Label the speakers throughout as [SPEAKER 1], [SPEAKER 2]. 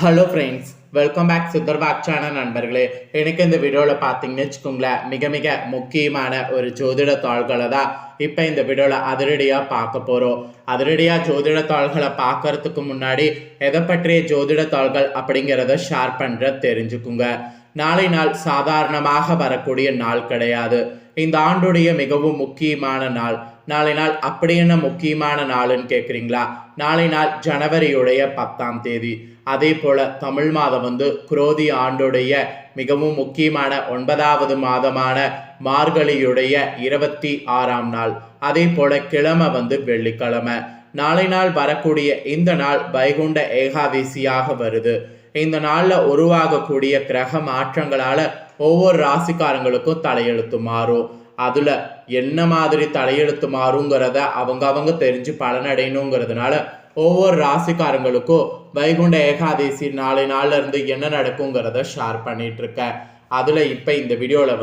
[SPEAKER 1] Hello friends, welcome back Siddharbag channel நண்பர்களே. எனக்கு இந்த வீடியோவில் பார்த்தீங்கன்னு வச்சுக்கோங்களேன், மிக மிக முக்கியமான ஒரு ஜோதிட தாள்களை தான் இப்போ இந்த வீடியோவில் அதிரடியாக பார்க்க போகிறோம். அதிரடியாக ஜோதிட தாள்களை பார்க்கறதுக்கு முன்னாடி எதை பற்றிய ஜோதிட தாள்கள் அப்படிங்கிறத ஷேர் பண்ணுற தெரிஞ்சுக்குங்க. நாளை நாள் சாதாரணமாக வரக்கூடிய நாள் கிடையாது. இந்த ஆண்டுடைய மிகவும் முக்கியமான நாள். நாளை நாள் அப்படி என்ன முக்கியமான நாளுன்னு கேட்குறீங்களா? நாளை நாள் ஜனவரியுடைய 10ஆம் தேதி. அதே போல தமிழ் மாதம் குரோதி ஆண்டுடைய மிகவும் முக்கியமான 9வது மாதமான மார்கழியுடைய 26ஆம் நாள். அதே போல கிழமை வெள்ளிக்கிழமை. நாளை நாள் வரக்கூடிய இந்த நாள் வைகுண்ட ஏகாதசியாக வருது. இந்த நாள்ல உருவாகக்கூடிய கிரக மாற்றங்களால ஒவ்வொரு ராசிக்காரங்களுக்கும் தலையெழுத்து மாறும். அதுல என்ன மாதிரி தலையெழுத்து மாறுங்கிறத அவங்க தெரிஞ்சு பலனடையணுங்கிறதுனால ஒவ்வொரு ராசிக்காரங்களுக்கும் வைகுண்ட ஏகாதசி நாளை நாள்ல இருந்து என்ன நடக்குங்கிறத ஷேர் பண்ணிட்டு இருக்கேன். அதுல இப்ப இந்த வீடியோல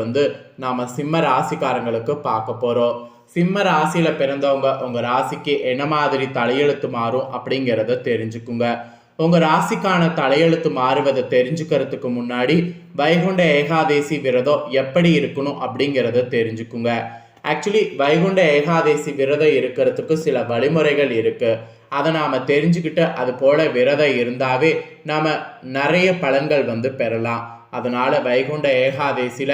[SPEAKER 1] நாம சிம்ம ராசிக்காரங்களுக்கு பார்க்க போறோம். சிம்ம ராசியில பிறந்தவங்க உங்க ராசிக்கு என்ன மாதிரி தலையெழுத்து மாறும் அப்படிங்கிறத தெரிஞ்சுக்குங்க. உங்க ராசிக்கான தலையெழுத்து மாறுவதை தெரிஞ்சுக்கிறதுக்கு முன்னாடி வைகுண்ட ஏகாதசி விரதம் எப்படி இருக்கணும் அப்படிங்கிறத தெரிஞ்சுக்குங்க. ஆக்சுவலி வைகுண்ட ஏகாதசி விரதம் இருக்கிறதுக்கு சில வழிமுறைகள் இருக்கு. அதை நாம தெரிஞ்சுக்கிட்டு அது போல விரதம் இருந்தாவே நாம நிறைய பலன்கள் பெறலாம். அதனால வைகுண்ட ஏகாதசியில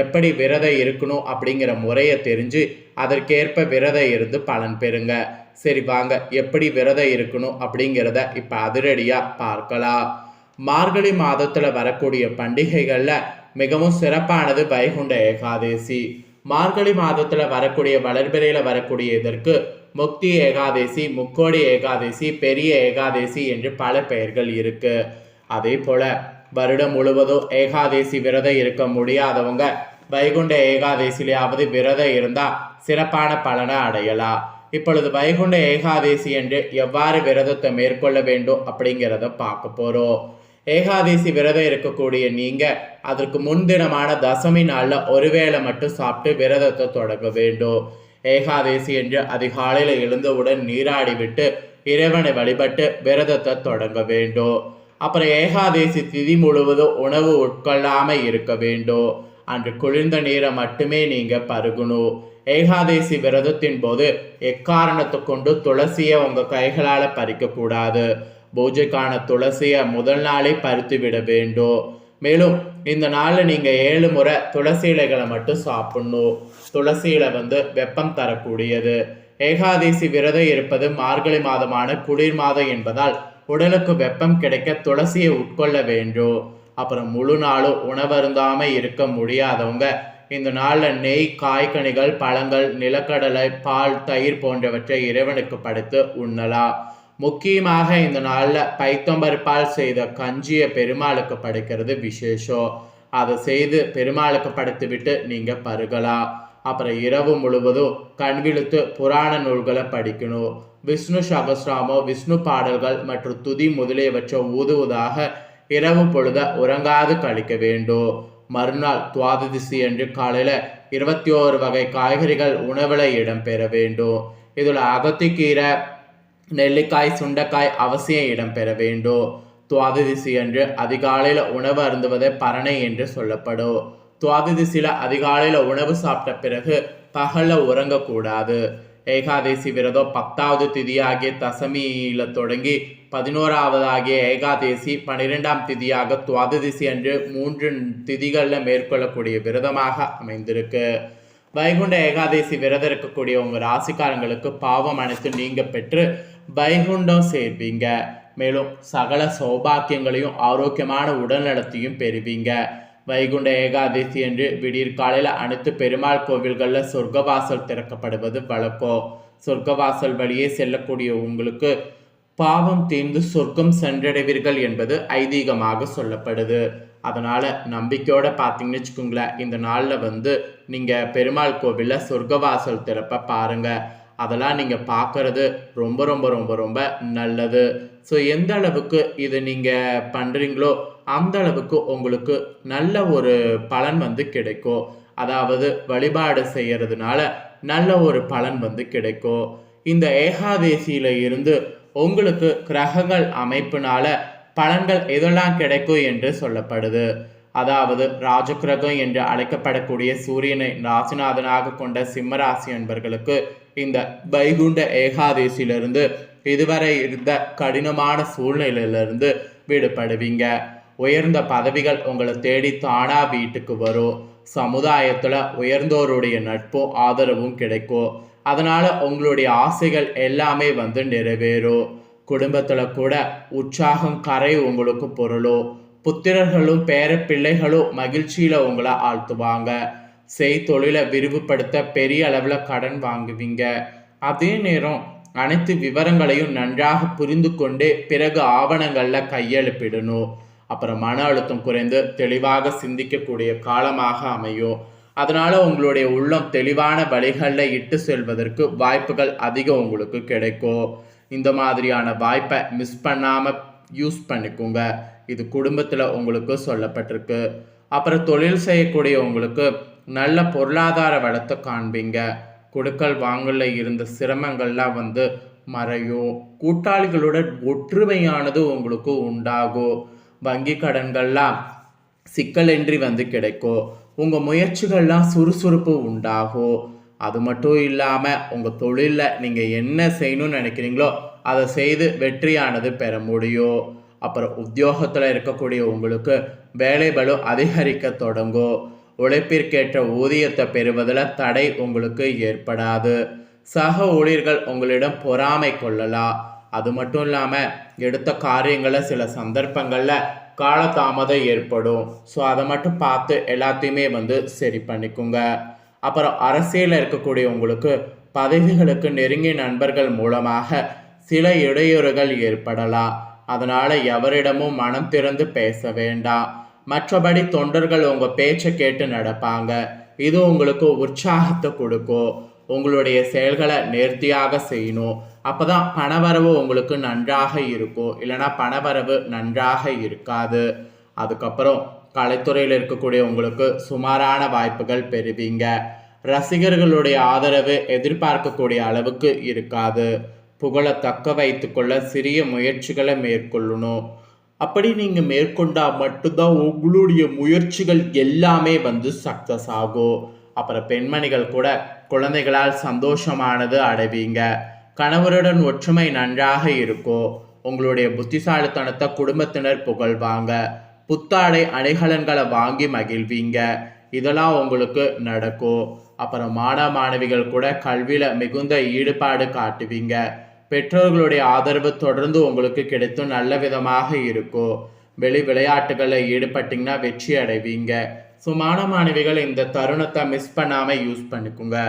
[SPEAKER 1] எப்படி விரதம் இருக்கணும் அப்படிங்கிற முறையை தெரிஞ்சு அதற்கேற்ப விரதம் இருந்து பலன் பெறுங்க. சரி வாங்க, எப்படி விரதம் இருக்கணும் அப்படிங்கிறத இப்ப அதிரடியா பார்க்கலாம். மார்கழி மாதத்துல வரக்கூடிய பண்டிகைகள்ல மிகவும் சிறப்பானது வைகுண்ட ஏகாதசி. மார்கழி மாதத்துல வரக்கூடிய வளர்பிறையில வரக்கூடிய இதற்கு முக்தி ஏகாதசி, முக்கோடி ஏகாதசி, பெரிய ஏகாதசி என்று பல பெயர்கள் இருக்கு. அதே போல வருடம் முழுவதும் ஏகாதசி விரதம் இருக்க முடியாதவங்க வைகுண்ட ஏகாதசியிலாவது விரதம் இருந்தா சிறப்பான பலனை அடையலாம். இப்பொழுது வைகுண்ட ஏகாதசி என்று எவ்வாறு விரதத்தை மேற்கொள்ள வேண்டும் அப்படிங்கிறத பார்க்க போறோம். ஏகாதசி விரதம் இருக்கக்கூடிய நீங்க அதற்கு முன்தினமான தசமி நாள்ல ஒருவேளை மட்டும் சாப்பிட்டு விரதத்தை தொடங்க வேண்டும். ஏகாதசி என்று அதிகாலையில எழுந்தவுடன் நீராடி விட்டு இறைவனை வழிபட்டு விரதத்தை தொடங்க வேண்டும். அப்புறம் ஏகாதசி திதி முழுவதும் உணவு உட்கொள்ளாம இருக்க வேண்டும். அன்று குளிர்ந்த நீரை மட்டுமே நீங்க பருகணும். ஏகாதசி விரதத்தின் போது எக்காரணத்தை கொண்டு துளசியை உங்க கைகளால பறிக்க கூடாது. பூஜைக்கான துளசியை முதல் நாளே பறித்து விட வேண்டும். மேலும் இந்த நாளில் நீங்க 7 முறை துளசி இலைகளை மட்டும் சாப்பிடணும். துளசி இலை வெப்பம் தரக்கூடியது. ஏகாதசி விரதம் இருப்பது மார்கழி மாதமான குளிர் மாதம் என்பதால் உடலுக்கு வெப்பம் கிடைக்க துளசியை உட்கொள்ள வேண்டும். அப்புறம் முழு நாளும் உணவருந்தாம இருக்க முடியாதவங்க இந்த நாளில் நெய், காய்கனிகள், பழங்கள், நிலக்கடலை, பால், தயிர் போன்றவற்றை இறைவனுக்கு படைத்து உண்ணலாம். முக்கியமாக இந்த நாளில் பைத்தம்பருப்பால் செய்த கஞ்சியை பெருமாளுக்கு படைக்கிறது விசேஷம். அதை செய்து பெருமாளுக்கு படைத்து விட்டு நீங்க பருகலாம். அப்புறம் இரவு முழுவதும் கண்விழுத்து புராண நூல்களை படிக்கணும். விஷ்ணு சகஸ்ராமோ, விஷ்ணு பாடல்கள் மற்றும் துதி முதலியவற்றை ஊதுவதாக இரவு பொழுத உறங்காது கழிக்க வேண்டும். மறுநாள் துவாதசி அன்று காலையில 21 வகை காய்கறிகள் உணவுல இடம்பெற வேண்டும். இதுல அகத்திக்கீரை, நெல்லிக்காய், சுண்டைக்காய் அவசியம் இடம்பெற வேண்டும். துவாதசி அன்று அதிகாலையில உணவு அருந்துவதை பரணை என்று சொல்லப்படும். துவாதசியில அதிகாலையில உணவு சாப்பிட்ட பிறகு பகல்ல உறங்கக்கூடாது. ஏகாதசி விரதம் 10வது திதியாகிய தசமியில தொடங்கி 11வது ஆகிய ஏகாதசி, 12ஆம் திதியாக துவாதசி அன்று 3 திதிகளில் மேற்கொள்ளக்கூடிய விரதமாக அமைந்திருக்கு. வைகுண்ட ஏகாதசி விரதம் இருக்கக்கூடிய உங்க ராசிக்காரங்களுக்கு பாவம் அனைத்து நீங்க பெற்று வைகுண்டம் சேர்வீங்க. மேலும் சகல சௌபாக்கியங்களையும் ஆரோக்கியமான உடல் நலத்தையும் பெறுவீங்க. வைகுண்ட ஏகாதசி என்று விடியற் காலையில் அனைத்து பெருமாள் கோவில்களில் சொர்க்கவாசல் திறக்கப்படுவது வழக்கம். சொர்க்கவாசல் வழியே செல்லக்கூடிய உங்களுக்கு பாவம் தீர்ந்து சொர்க்கம் சென்றடைவீர்கள் என்பது ஐதீகமாக சொல்லப்படுது. அதனால நம்பிக்கையோட பார்த்தீங்கன்னு வச்சுக்கோங்களேன், இந்த நாளில் நீங்க பெருமாள் கோவிலில் சொர்க்கவாசல் திறப்ப பாருங்க. அதெல்லாம் நீங்க பார்க்கறது ரொம்ப ரொம்ப ரொம்ப ரொம்ப நல்லது. ஸோ எந்த அளவுக்கு இது நீங்க பண்றீங்களோ அந்த அளவுக்கு உங்களுக்கு நல்ல ஒரு பலன் கிடைக்கும். அதாவது வழிபாடு செய்யறதுனால நல்ல ஒரு பலன் கிடைக்கும். இந்த ஏகாதசியில இருந்து உங்களுக்கு கிரகங்கள் அமைப்பினால பலன்கள் எதெல்லாம் கிடைக்கும் என்று சொல்லப்படுது. அதாவது ராஜகிரகம் என்று அழைக்கப்படக்கூடிய சூரியனை ராசிநாதனாக கொண்ட சிம்ம ராசி அன்பர்களுக்கு இந்த வைகுண்ட ஏகாதேசியிலிருந்து இதுவரை இருந்த கடினமான சூழ்நிலையிலிருந்து விடுபடுவீங்க. உயர்ந்த பதவிகள் உங்களை தேடி தானா வீட்டுக்கு வரும். சமுதாயத்துல உயர்ந்தோருடைய நட்பும் ஆதரவும் கிடைக்கும். அதனால உங்களுடைய ஆசைகள் எல்லாமே நிறைவேறும். குடும்பத்துல கூட உற்சாகம் கரை உங்களுக்கு பொருளும். புத்திரர்களும் பேர பிள்ளைகளும் மகிழ்ச்சியில உங்களை ஆழ்த்துவாங்க. செய்தொழிலை விரிவுபடுத்த பெரிய அளவுல கடன் வாங்குவீங்க. அதே நேரம் அனைத்து விவரங்களையும் நன்றாக புரிந்து கொண்டு பிறகு ஆவணங்கள்ல கையெழுப்பிடணும். அப்புறம் மன அழுத்தம் குறைந்து தெளிவாக சிந்திக்கக்கூடிய காலமாக அமையும். அதனால உங்களுடைய உள்ளம் தெளிவான வழிகளில் இட்டு செல்வதற்கு வாய்ப்புகள் அதிகம் உங்களுக்கு கிடைக்கும். இந்த மாதிரியான வாய்ப்பை மிஸ் பண்ணாம யூஸ் பண்ணிக்கோங்க. இது குடும்பத்தில் உங்களுக்கு சொல்லப்பட்டிருக்கு. அப்புறம் தொழில் செய்யக்கூடிய உங்களுக்கு நல்ல பொருளாதார வளத்தை காண்பீங்க. கொடுக்கல் வாங்கல இருந்த சிரமங்கள்லாம் மறையும். கூட்டாளிகளுடன் ஒற்றுமையானது உங்களுக்கு உண்டாகும். வங்கி கடன்கள்லாம் சிக்கலின்றி கிடைக்கும். உங்கள் முயற்சிகள்லாம் சுறுசுறுப்பு உண்டாகும். அது மட்டும் இல்லாமல் உங்கள் தொழிலில் நீங்கள் என்ன செய்யணும்னு நினைக்கிறீங்களோ அதை செய்து வெற்றியானது பெற முடியும். அப்புறம் உத்தியோகத்தில் இருக்கக்கூடிய உங்களுக்கு வேலை பளு அதிகரிக்க தொடங்கும். உழைப்பிற்கேற்ற ஊதியத்தை பெறுவதில் தடை உங்களுக்கு ஏற்படாது. சக ஊழியர்கள் உங்களிடம் பொறாமை கொள்ளலாம். அது மட்டும் இல்லாமல் எடுத்த காரியங்களில் சில சந்தர்ப்பங்களில் காலதாமதம் ஏற்படும். ஸோ அதை மட்டும் பார்த்து எல்லாத்தையுமே சரி பண்ணிக்கோங்க. அப்புறம் அரசியலில் இருக்கக்கூடிய உங்களுக்கு பதவிகளுக்கு நெருங்கிய நண்பர்கள் மூலமாக சில இடையூறுகள் ஏற்படலாம். அதனால் எவரிடமும் மனம் திறந்து பேச வேண்டாம். மற்றபடி தொண்டர்கள் உங்கள் பேச்சை கேட்டு நடப்பாங்க. இது உங்களுக்கு உற்சாகத்தை கொடுக்கும். உங்களுடைய செயல்களை நேர்த்தியாக செய்யணும். அப்போதான் பணவரவு உங்களுக்கு நன்றாக இருக்கும். இல்லைனா பணவரவு நன்றாக இருக்காது. அதுக்கப்புறம் கலைத்துறையில் இருக்கக்கூடிய உங்களுக்கு சுமாரான வாய்ப்புகள் பெறுவீங்க. ரசிகர்களுடைய ஆதரவு எதிர்பார்க்கக்கூடிய அளவுக்கு இருக்காது. புகழை தக்க வைத்துக்கொள்ள சிறிய முயற்சிகளை மேற்கொள்ளணும். அப்படி நீங்கள் மேற்கொண்டால் மட்டும்தான் உங்களுடைய முயற்சிகள் எல்லாமே சக்ஸஸ் ஆகும். அப்புறம் பெண்மணிகள் கூட குழந்தைகளால் சந்தோஷமானது அடைவீங்க. கணவருடன் ஒற்றுமை நன்றாக இருக்கும். உங்களுடைய புத்திசாலித்தனத்தை குடும்பத்தினர் புகழ்வாங்க. புத்தாடை அணிகலன்களை வாங்கி மகிழ்வீங்க. இதெல்லாம் உங்களுக்கு நடக்கும். அப்புறம் மாணவிகள் கூட கல்வியில் மிகுந்த ஈடுபாடு காட்டுவீங்க. பெற்றோர்களுடைய ஆதரவு தொடர்ந்து உங்களுக்கு கிடைத்து நல்ல விதமாக இருக்கும். விளையாட்டுகளில் ஈடுபட்டிங்கன்னா வெற்றி அடைவீங்க. ஸோ மாணவிகள் இந்த தருணத்தை மிஸ் பண்ணாமல் யூஸ் பண்ணிக்கோங்க.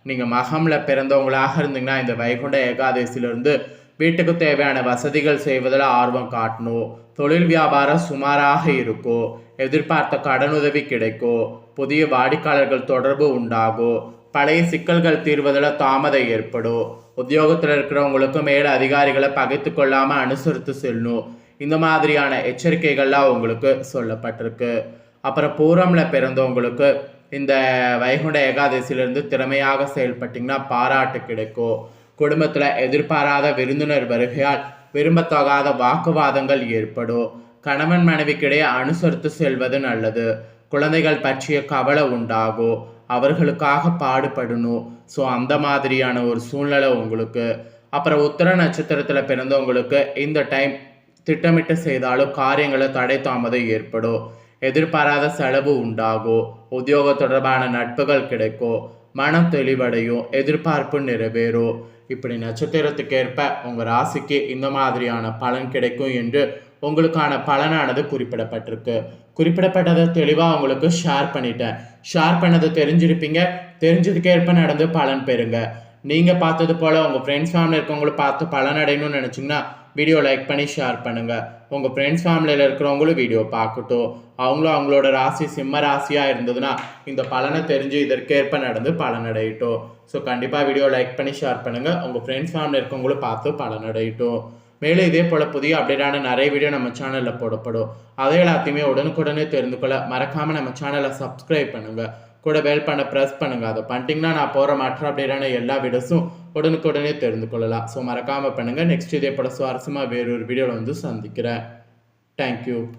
[SPEAKER 1] நீங்கள் மகமில் பிறந்தவங்களாக இருந்தீங்கன்னா இந்த வைகுண்ட ஏகாதசியிலிருந்து வீட்டுக்கு தேவையான வசதிகள் செய்வதில் ஆர்வம் காட்டணும். தொழில் வியாபாரம் சுமாராக இருக்கும். எதிர்பார்த்த கடனுதவி கிடைக்கும். புதிய வாடிக்கையாளர்கள் தொடர்பு உண்டாகும். பழைய சிக்கல்கள் தீர்வதில் தாமதம் ஏற்படும். உத்தியோகத்தில் இருக்கிறவங்களுக்கு மேல அதிகாரிகளை பகைத்து கொள்ளாமல் அனுசரித்து செல்லணும். இந்த மாதிரியான எச்சரிக்கைகள்லாம் உங்களுக்கு சொல்லப்பட்டிருக்கு. அப்புறம் பூரமில் பிறந்தவங்களுக்கு இந்த வைகுண்ட ஏகாதசியிலிருந்து திறமையாக செயல்பட்டிங்கன்னா பாராட்டு கிடைக்கும். குடும்பத்தில் எதிர்பாராத விருந்தினர் வருகையால் விரும்பத்தகாத வாக்குவாதங்கள் ஏற்படும். கணவன் மனைவிக்கிடையே அனுசரித்து செல்வது நல்லது. குழந்தைகள் பற்றிய கவலை உண்டாகும். அவர்களுக்காக பாடுபடணும். ஸோ அந்த மாதிரியான ஒரு சூழ்நிலை உங்களுக்கு. அப்புறம் உத்திர நட்சத்திரத்தில் பிறந்தவங்களுக்கு இந்த டைம் திட்டமிட்டு செய்தாலும் காரியங்களை தடை தாமதம் ஏற்படும். எதிர்பாராத செலவு உண்டாகும். உத்தியோக தொடர்பான நட்புகள் கிடைக்கும். மனம் தெளிவடையும். எதிர்பார்ப்பு நிறைவேறும். இப்படி நட்சத்திரத்துக்கு ஏற்ப உங்கள் ராசிக்கு இந்த மாதிரியான பலன் கிடைக்கும் என்று உங்களுக்கான பலனானது குறிப்பிடப்பட்டிருக்கு. குறிப்பிடப்பட்டதை தெளிவாக உங்களுக்கு ஷேர் பண்ணிட்டேன். ஷேர் பண்ணதை தெரிஞ்சிருப்பீங்க. தெரிஞ்சதுக்கேற்ப நடந்து பலன் பெறுங்க. நீங்கள் பார்த்தது போல் உங்கள் ஃப்ரெண்ட்ஸ் ஃபேமிலி இருக்கவங்களை பார்த்து பலன் அடையணும்னு நினச்சிங்கன்னா வீடியோ லைக் பண்ணி ஷேர் பண்ணுங்கள். உங்கள் ஃப்ரெண்ட்ஸ் ஃபேமிலியில் இருக்கிறவங்களும் வீடியோ பார்க்கட்டும். அவங்களும் அவங்களோட ராசி சிம்ம ராசியாக இருந்ததுன்னா இந்த பலனை தெரிஞ்சு இதற்கேற்ப நடந்து பலனடையட்டும். ஸோ கண்டிப்பாக வீடியோ லைக் பண்ணி ஷேர் பண்ணுங்கள். உங்கள் ஃப்ரெண்ட்ஸ் ஃபேமிலி இருக்கவங்களும் பார்த்து பலனடையட்டும். மேலும் இதே போல் புதிய அப்டேட்டான நிறைய வீடியோ நம்ம சேனலில் போடப்படும். அதை எல்லாத்தையுமே உடனுக்குடனே தெரிந்து கொள்ள மறக்காமல் நம்ம சேனலை சப்ஸ்கிரைப் பண்ணுங்கள். கூட பெல் பண்ண ப்ரெஸ் பண்ணுங்கள். அதை பண்ணிட்டீங்கன்னா நான் போகிற மற்ற அப்டேட்டான எல்லா வீடியோஸும் உடனுக்குடனே தெரிந்து கொள்ளலாம். ஸோ மறக்காமல் பண்ணுங்கள். நெக்ஸ்ட் இதே போல் சுவாரஸ்யமாக வேறொரு வீடியோவில் சந்திக்கிறேன். தேங்க்யூ.